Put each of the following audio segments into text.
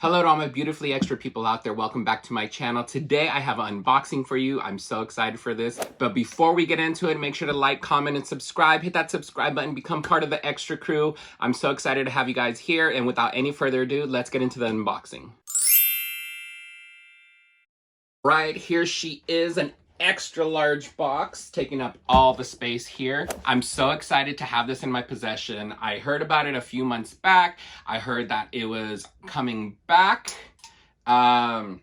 Hello to all my beautifully extra people out there. Welcome back to my channel. Today I have an unboxing for you. I'm so excited for this. But before we get into it, make sure to like, comment, and subscribe. Hit that subscribe button. Become part of the extra crew. I'm so excited to have you guys here. And without any further ado, let's get into the unboxing. Right, here she is, an extra large box taking up all the space here. I'm so excited to have this in my possession. I heard about it a few months back. I heard that it was coming back. I'll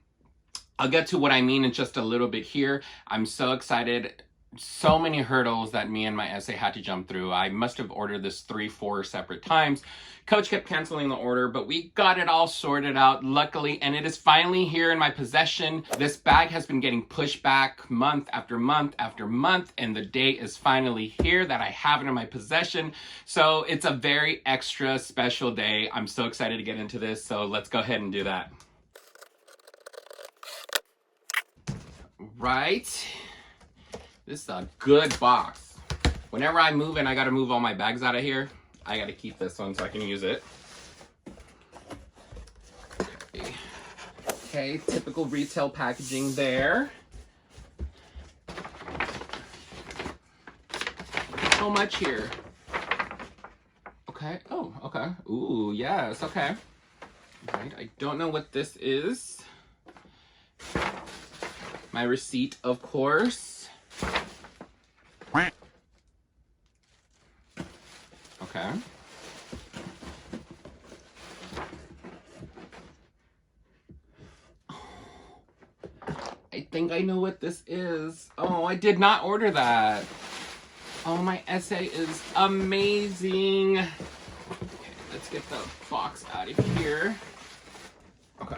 get to what I mean in just a little bit here. I'm so excited. So many hurdles that me and my essay had to jump through. I must have ordered this 3-4 separate times. Coach kept canceling the order, but we got it all sorted out, luckily, and it is finally here in my possession. This bag has been getting pushed back month after month after month, and the day is finally here that I have it in my possession. So it's a very extra special day. I'm so excited to get into this, so let's go ahead and do that. Right. This is a good box. Whenever I move and I gotta move all my bags out of here, I gotta keep this one so I can use it. Okay, typical retail packaging there. So much here. Okay, oh, okay. Ooh, yes, okay. Right, I don't know what this is. My receipt, of course. Okay. I think I know what this is. Oh, I did not order that. Oh, my essay is amazing. Okay, let's get the box out of here. Okay.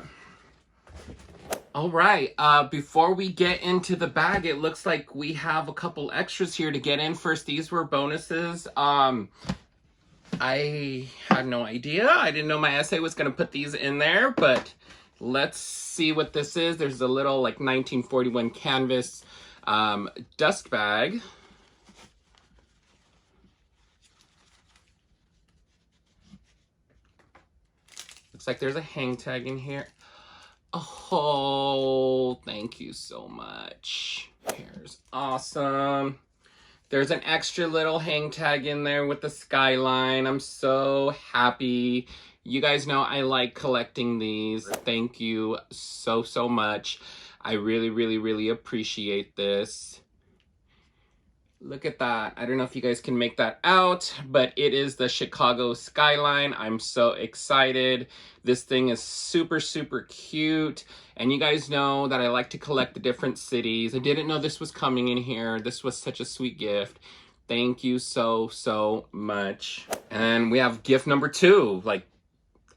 All right, before we get into the bag, it looks like we have a couple extras here to get in. First, these were bonuses. I had no idea. I didn't know my essay was going to put these in there, but let's see what this is. There's a little like 1941 canvas dust bag. Looks like there's a hang tag in here. Oh, thank you so much. Here's awesome. There's an extra little hang tag in there with the skyline. I'm so happy. You guys know I like collecting these. Thank you so, so much. I really, really, really appreciate this. Look at that. I don't know if you guys can make that out, but it is the Chicago skyline. I'm so excited. This thing is super, super cute. And you guys know that I like to collect the different cities. I didn't know this was coming in here. This was such a sweet gift. Thank you so, so much. And we have gift number 2. Like,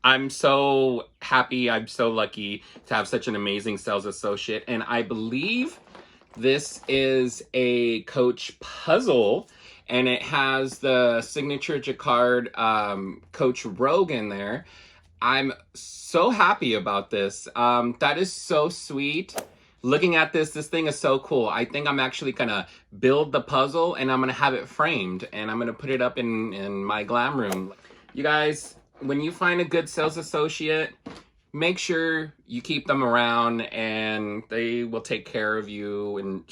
I'm so happy. I'm so lucky to have such an amazing sales associate. And I believe this is a Coach puzzle, and it has the signature Jacquard Coach Rogue in there. I'm so happy about this. That is so sweet. Looking at this thing is so cool. I think I'm actually gonna build the puzzle, and I'm gonna have it framed, and I'm gonna put it up in my glam room. You guys, when you find a good sales associate, make sure you keep them around and they will take care of you. And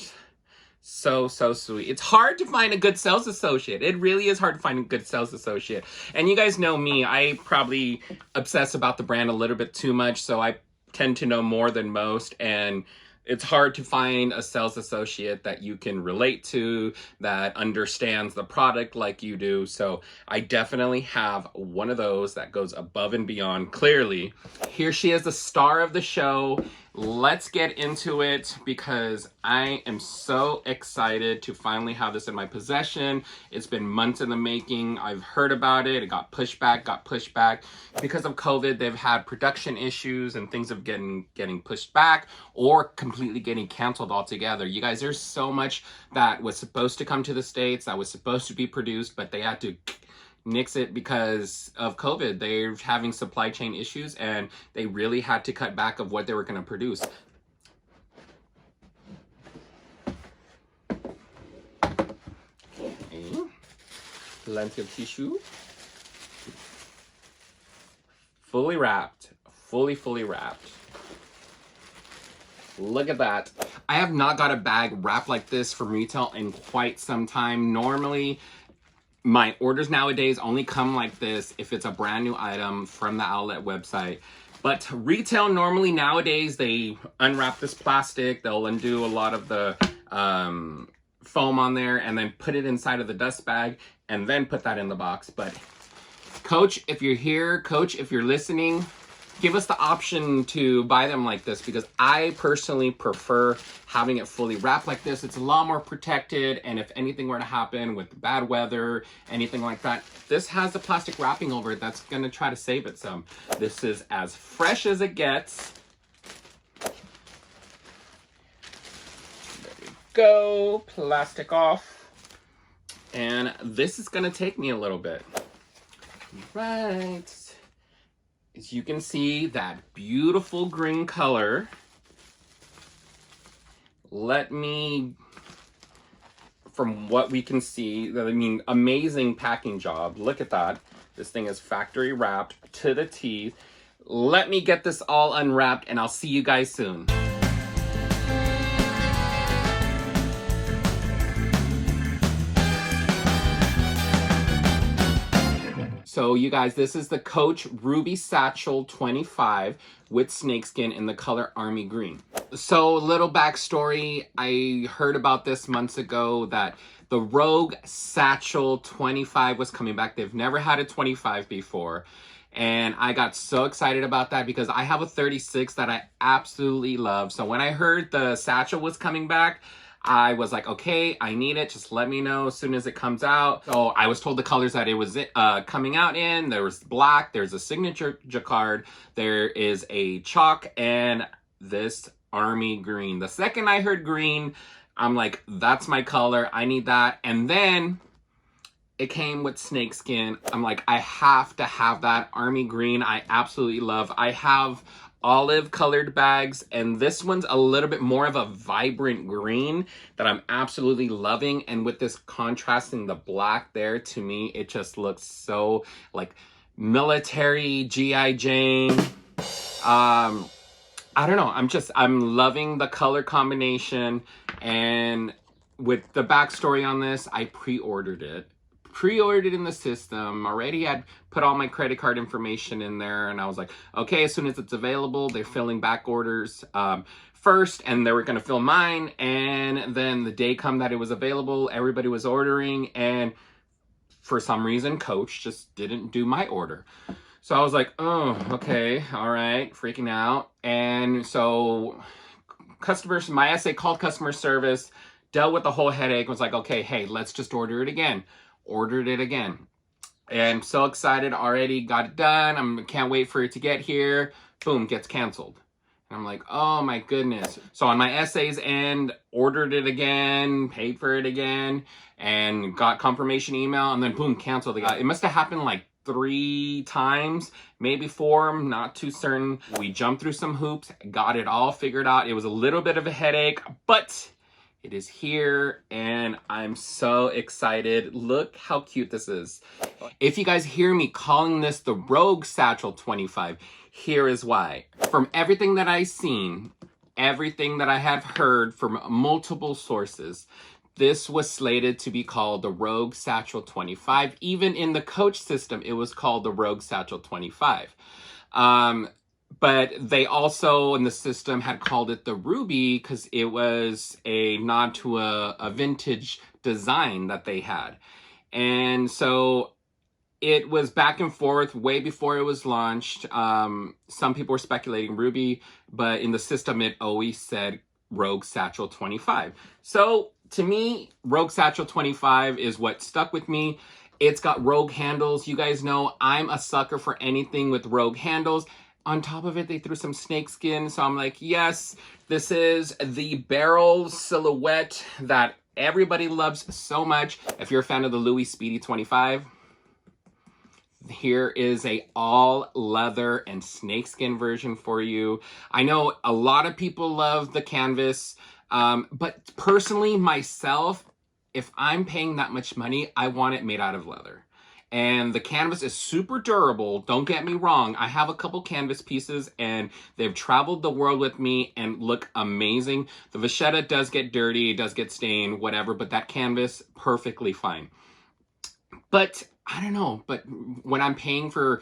so, so sweet. It's hard to find a good sales associate. It really is hard to find a good sales associate. And you guys know me, I probably obsess about the brand a little bit too much, so I tend to know more than most, and it's hard to find a sales associate that you can relate to, that understands the product like you do. So I definitely have one of those that goes above and beyond, clearly. Here she is, the star of the show. Let's get into it because I am so excited to finally have this in my possession. It's been months in the making. I've heard about it. It got pushed back. Because of COVID, they've had production issues and things have getting pushed back or completely getting canceled altogether. You guys, there's so much that was supposed to come to the States, that was supposed to be produced, but they had to nix it because of COVID. They're having supply chain issues and they really had to cut back of what they were going to produce. Okay. Plenty of tissue. Fully wrapped. fully wrapped. Look at that. I have not got a bag wrapped like this from retail in quite some time. Normally, my orders nowadays only come like this if it's a brand new item from the outlet website. But retail normally nowadays, they unwrap this plastic, they'll undo a lot of the foam on there and then put it inside of the dust bag and then put that in the box. But Coach, if you're here, Coach, if you're listening, give us the option to buy them like this, because I personally prefer having it fully wrapped like this. It's a lot more protected, and if anything were to happen with bad weather, anything like that, this has the plastic wrapping over it that's gonna try to save it some. This is as fresh as it gets. There we go, plastic off. And this is gonna take me a little bit. Right. As you can see, that beautiful green color. From what we can see, I mean, amazing packing job. Look at that. This thing is factory wrapped to the T. Let me get this all unwrapped and I'll see you guys soon. So you guys, this is the Coach Ruby Satchel 25 with snakeskin in the color Army Green. So little backstory, I heard about this months ago that the Rogue Satchel 25 was coming back. They've never had a 25 before. And I got so excited about that because I have a 36 that I absolutely love. So when I heard the Satchel was coming back, I was like, okay, I need it. Just let me know as soon as it comes out. So I was told the colors that it was coming out in. There was black, there's a signature jacquard, there is a chalk, and this Army Green. The second I heard green, I'm like, that's my color. I need that. And then it came with snakeskin. I'm like, I have to have that Army Green. I absolutely love. I have olive colored bags, and this one's a little bit more of a vibrant green that I'm absolutely loving. And with this contrasting the black there, to me it just looks so like military G.I. Jane. I don't know, I'm loving the color combination. And with the backstory on this, I pre-ordered it in the system, already had put all my credit card information in there, and I was like, okay, as soon as it's available, they're filling back orders first, and they were gonna fill mine, and then the day come that it was available, everybody was ordering, and for some reason, Coach just didn't do my order. So I was like, oh, okay, all right, freaking out. And so my SA called customer service, dealt with the whole headache, was like, okay, hey, let's just order it again. Ordered it again. And so excited, already got it done. I can't wait for it to get here. Boom, gets canceled. And I'm like, oh my goodness. So on my SA's end, ordered it again, paid for it again, and got confirmation email, and then boom, canceled again. It must have happened like 3 times, maybe 4, I'm not too certain. We jumped through some hoops, got it all figured out. It was a little bit of a headache, but it is here, and I'm so excited. Look how cute this is. If you guys hear me calling this the Rogue Satchel 25, here is why. From everything that I've seen, everything that I have heard from multiple sources, this was slated to be called the Rogue Satchel 25. Even in the Coach system, it was called the Rogue Satchel 25. But they also, in the system, had called it the Ruby because it was a nod to a vintage design that they had. And so it was back and forth way before it was launched. Some people were speculating Ruby, but in the system, it always said Rogue Satchel 25. So to me, Rogue Satchel 25 is what stuck with me. It's got Rogue handles. You guys know I'm a sucker for anything with Rogue handles. On top of it, they threw some snakeskin. So I'm like, yes, this is the barrel silhouette that everybody loves so much. If you're a fan of the Louis Speedy 25, here is a all leather and snakeskin version for you. I know a lot of people love the canvas, but personally, myself, if I'm paying that much money, I want it made out of leather. And the canvas is super durable. Don't get me wrong. I have a couple canvas pieces and they've traveled the world with me and look amazing. The vachetta does get dirty, it does get stained, whatever, but that canvas, perfectly fine. But I don't know, but when I'm paying for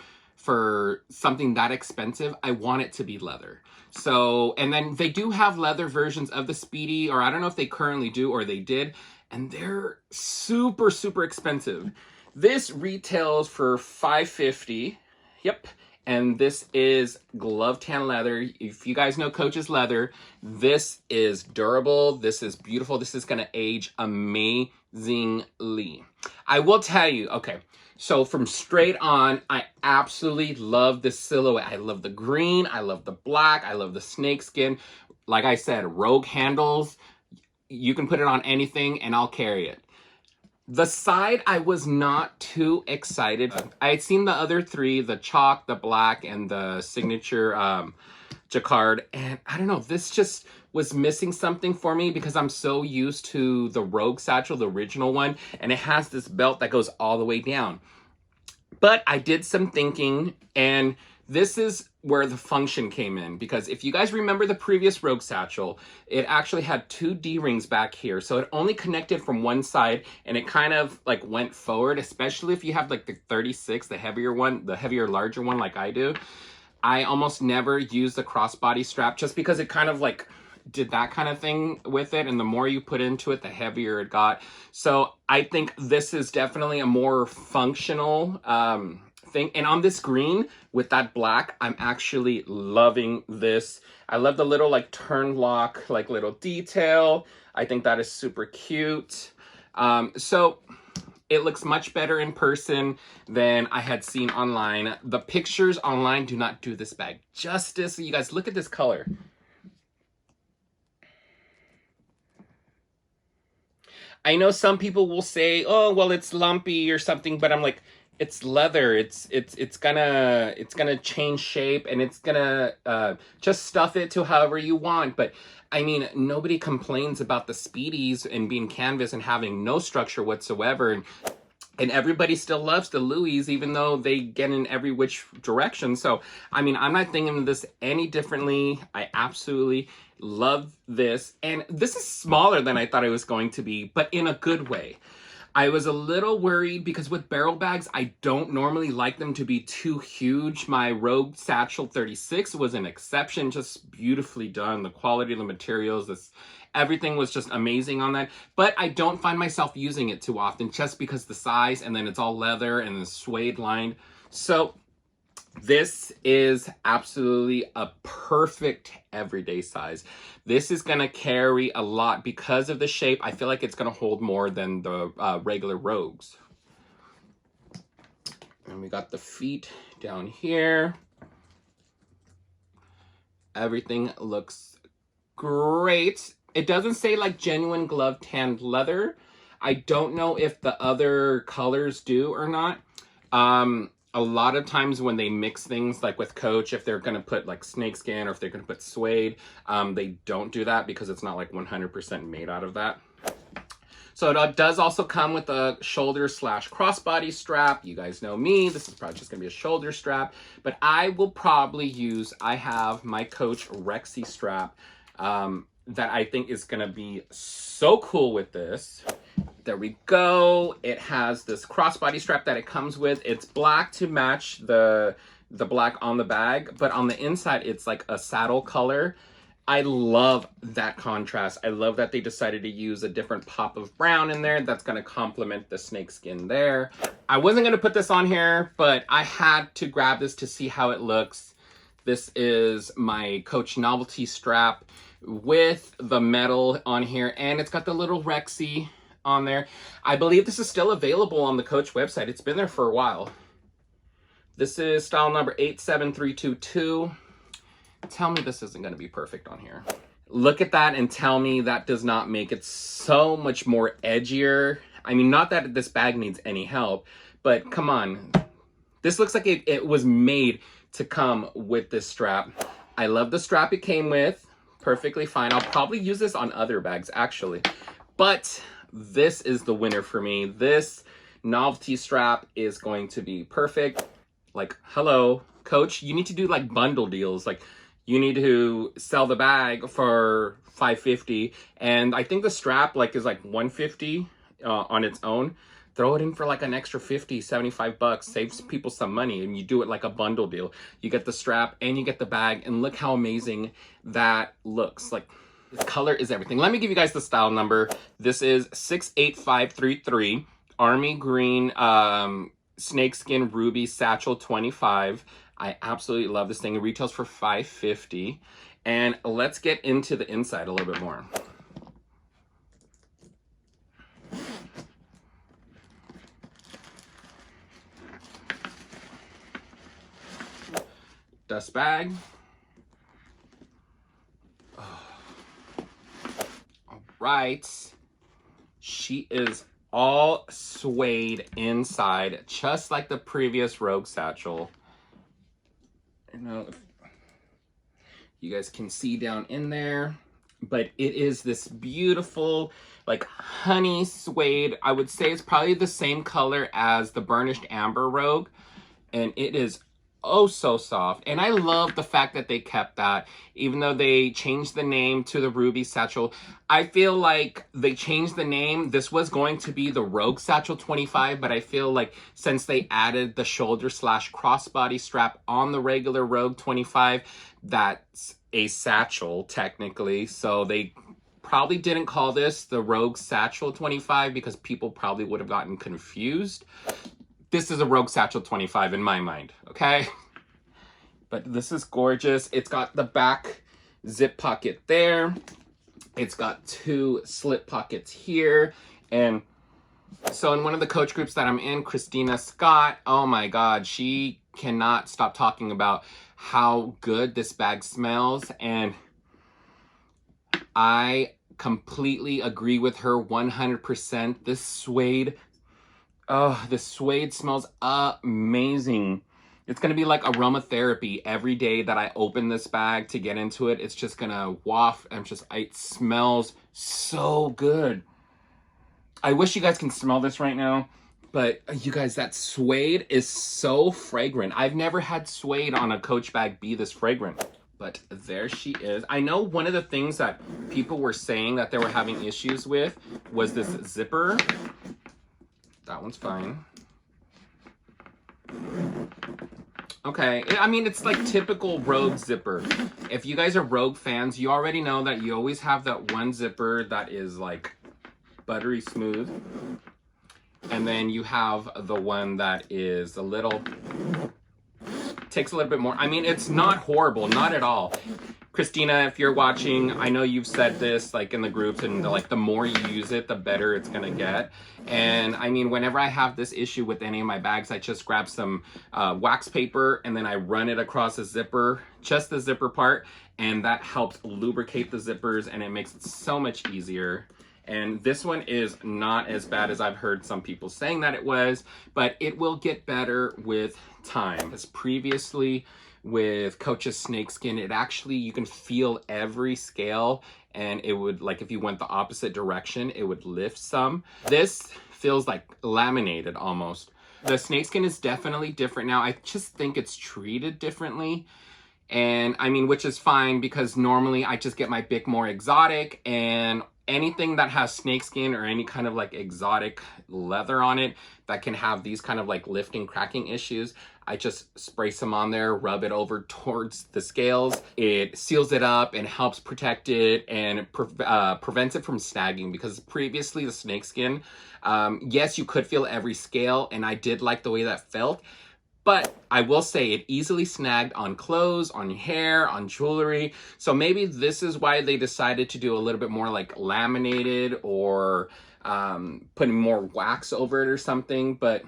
something that expensive, I want it to be leather. So, and then they do have leather versions of the Speedy, or I don't know if they currently do or they did, and they're super, super expensive. This retails for $5.50. Yep. And this is glove tan leather. If you guys know Coach's leather, this is durable. This is beautiful. This is going to age amazingly. I will tell you, okay, so from straight on, I absolutely love this silhouette. I love the green. I love the black. I love the snakeskin. Like I said, rogue handles. You can put it on anything and I'll carry it. The side, I was not too excited. I had seen the other three, the chalk, the black, and the signature jacquard. And I don't know, this just was missing something for me because I'm so used to the Rogue Satchel, the original one. And it has this belt that goes all the way down. But I did some thinking, and this is where the function came in, because if you guys remember the previous Rogue Satchel, it actually had two D-rings back here. So it only connected from one side and it kind of like went forward, especially if you have like the 36, the heavier one, the heavier, larger one like I do. I almost never use the crossbody strap just because it kind of like did that kind of thing with it. And the more you put into it, the heavier it got. So I think this is definitely a more functional thing. And on this green with that black, I'm actually loving this. I love the little like turn lock, like little detail. I think that is super cute. So it looks much better in person than I had seen online. The pictures online do not do this bag justice. You guys, look at this color. I know some people will say, oh, well, it's lumpy or something, but I'm like, it's leather. It's gonna change shape, and it's gonna just stuff it to however you want. But I mean, nobody complains about the Speedies and being canvas and having no structure whatsoever. And everybody still loves the Louis, even though they get in every which direction. So, I mean, I'm not thinking of this any differently. I absolutely love this. And this is smaller than I thought it was going to be, but in a good way. I was a little worried because with barrel bags, I don't normally like them to be too huge. My Rogue Satchel 36 was an exception, just beautifully done. The quality of the materials, everything was just amazing on that. But I don't find myself using it too often just because the size, and then it's all leather and it's suede lined. So this is absolutely a perfect everyday size. This is going to carry a lot because of the shape. I feel like it's going to hold more than the regular Rogues. And we got the feet down here. Everything looks great. It doesn't say like genuine glove tanned leather. I don't know if the other colors do or not. A lot of times when they mix things like with Coach, if they're going to put like snakeskin or if they're going to put suede, they don't do that because it's not like 100% made out of that. So it does also come with a shoulder / crossbody strap. You guys know me. This is probably just going to be a shoulder strap, but I will probably use, I have my Coach Rexy strap that I think is going to be so cool with this. There we go. It has this crossbody strap that it comes with. It's black to match the black on the bag, but on the inside, it's like a saddle color. I love that contrast. I love that they decided to use a different pop of brown in there. That's going to complement the snakeskin there. I wasn't going to put this on here, but I had to grab this to see how it looks. This is my Coach Novelty strap with the metal on here, and it's got the little Rexy on there. I believe this is still available on the Coach website. It's been there for a while. This is style number 87322. Tell me this isn't going to be perfect on here. Look at that and tell me that does not make it so much more edgier. I mean, not that this bag needs any help, but come on. This looks like it was made to come with this strap. I love the strap it came with. Perfectly fine. I'll probably use this on other bags actually, but this is the winner for me. This Novelty strap is going to be perfect. Like, hello, Coach, you need to do like bundle deals. Like, you need to sell the bag for $5.50, and I think the strap like is like $150 on its own. Throw it in for like an extra $50, $75, saves people some money, and you do it like a bundle deal. You get the strap and you get the bag, and look how amazing that looks. Like, the color is everything. Let me give you guys the style number. This is 68533, Army Green Snakeskin Ruby Satchel 25. I absolutely love this thing. It retails for $5.50. And let's get into the inside a little bit more. Dust bag. Oh. All right. She is all suede inside, just like the previous Rogue satchel. I don't know if you guys can see down in there, but it is this beautiful, like, honey suede. I would say it's probably the same color as the burnished amber Rogue, and it is oh so soft. And I love the fact that they kept that, even though they changed the name to the Ruby Satchel. I feel like they changed the name. This was going to be the Rogue Satchel 25, but I feel like since they added the shoulder / crossbody strap on the regular Rogue 25, that's a satchel technically. So they probably didn't call this the Rogue Satchel 25 because people probably would have gotten confused. This is a Rogue Satchel 25 in my mind, okay? But this is gorgeous. It's got the back zip pocket there. It's got 2 slip pockets here. And so in one of the coach groups that I'm in, Christina Scott, oh my God, she cannot stop talking about how good this bag smells. And I completely agree with her 100%. This suede, oh, the suede smells amazing. It's going to be like aromatherapy every day that I open this bag to get into it. It's just going to waft and it smells so good. I wish you guys can smell this right now, but you guys, that suede is so fragrant. I've never had suede on a Coach bag be this fragrant, but there she is. I know one of the things that people were saying that they were having issues with was this zipper. That one's fine. Okay, I mean, it's like typical Rogue zipper. If you guys are Rogue fans, you already know that you always have that one zipper that is like buttery smooth. And then you have the one that is a little, takes a little bit more. I mean, it's not horrible, not at all. Christina, if you're watching, I know you've said this like in the groups, and like the more you use it, the better it's gonna get. And I mean, whenever I have this issue with any of my bags, I just grab some wax paper and then I run it across the zipper, just the zipper part, and that helps lubricate the zippers and it makes it so much easier. And this one is not as bad as I've heard some people saying that it was, but it will get better with time. As previously with Coach's Snakeskin, it actually, you can feel every scale, and it would, like if you went the opposite direction, it would lift some. This feels like laminated almost. The Snakeskin is definitely different now. I just think it's treated differently. And I mean, which is fine because normally I just get my Bic More Exotic, and anything that has snakeskin or any kind of like exotic leather on it that can have these kind of like lifting, cracking issues, I just spray some on there, rub it over towards the scales. It seals it up and helps protect it and prevents it from snagging, because previously the snakeskin, yes, you could feel every scale, and I did like the way that felt. But I will say it easily snagged on clothes, on hair, on jewelry. So maybe this is why they decided to do a little bit more like laminated, or putting more wax over it or something. But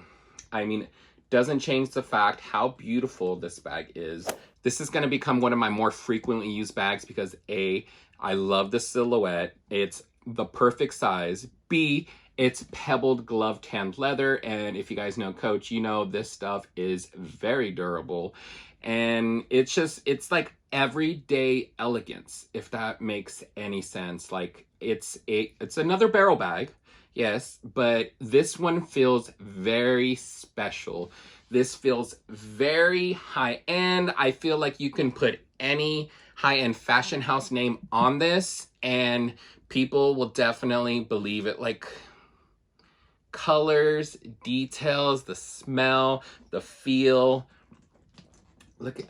I mean, it doesn't change the fact how beautiful this bag is. This is going to become one of my more frequently used bags because A, I love the silhouette. It's the perfect size. B, it's pebbled glove tanned leather, and if you guys know Coach, you know this stuff is very durable. And it's like everyday elegance, if that makes any sense. Like it's another barrel bag, yes, but this one feels very special. This feels very high end. I feel like you can put any high-end fashion house name on this and people will definitely believe it. Like colors, details, the smell, the feel. Look at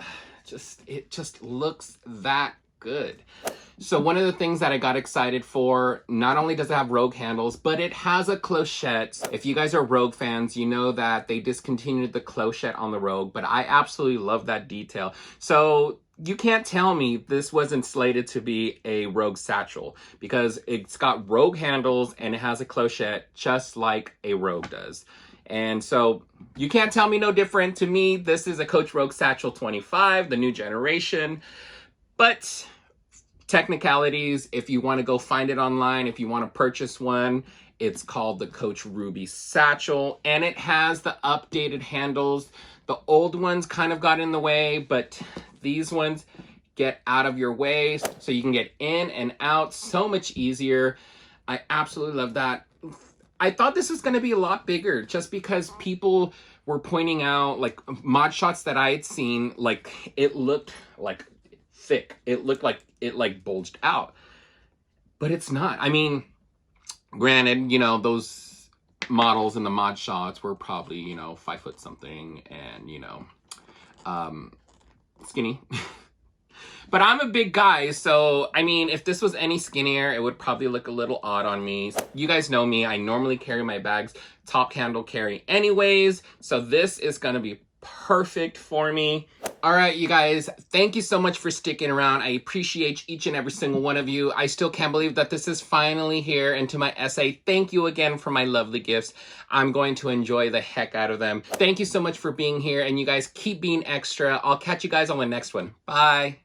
it just looks that good. So one of the things that I got excited for, not only does it have Rogue handles, but it has a clochette. If you guys are Rogue fans, you know that they discontinued the clochette on the Rogue, but I absolutely love that detail. So you can't tell me this wasn't slated to be a Rogue satchel, because it's got Rogue handles and it has a clochette just like a Rogue does. And so you can't tell me no different. To me, this is a Coach Rogue Satchel 25, the new generation. But technicalities, if you want to go find it online, if you want to purchase one, it's called the Coach Ruby Satchel, and it has the updated handles. The old ones kind of got in the way, but these ones get out of your way so you can get in and out so much easier. I absolutely love that. I thought this was going to be a lot bigger just because people were pointing out, like, mod shots that I had seen, like it looked like thick. It looked like it like bulged out, but it's not. I mean, granted, you know, those models in the mod shots were probably, you know, 5 foot something and, you know, skinny. But I'm a big guy, so I mean, if this was any skinnier, it would probably look a little odd on me. You guys know me, I normally carry my bags top handle carry anyways, so this is gonna be perfect for me. All right, you guys, thank you so much for sticking around. I appreciate each and every single one of you. I still can't believe that this is finally here. And to my essay, thank you again for my lovely gifts. I'm going to enjoy the heck out of them. Thank you so much for being here, and you guys keep being extra. I'll catch you guys on the next one. Bye.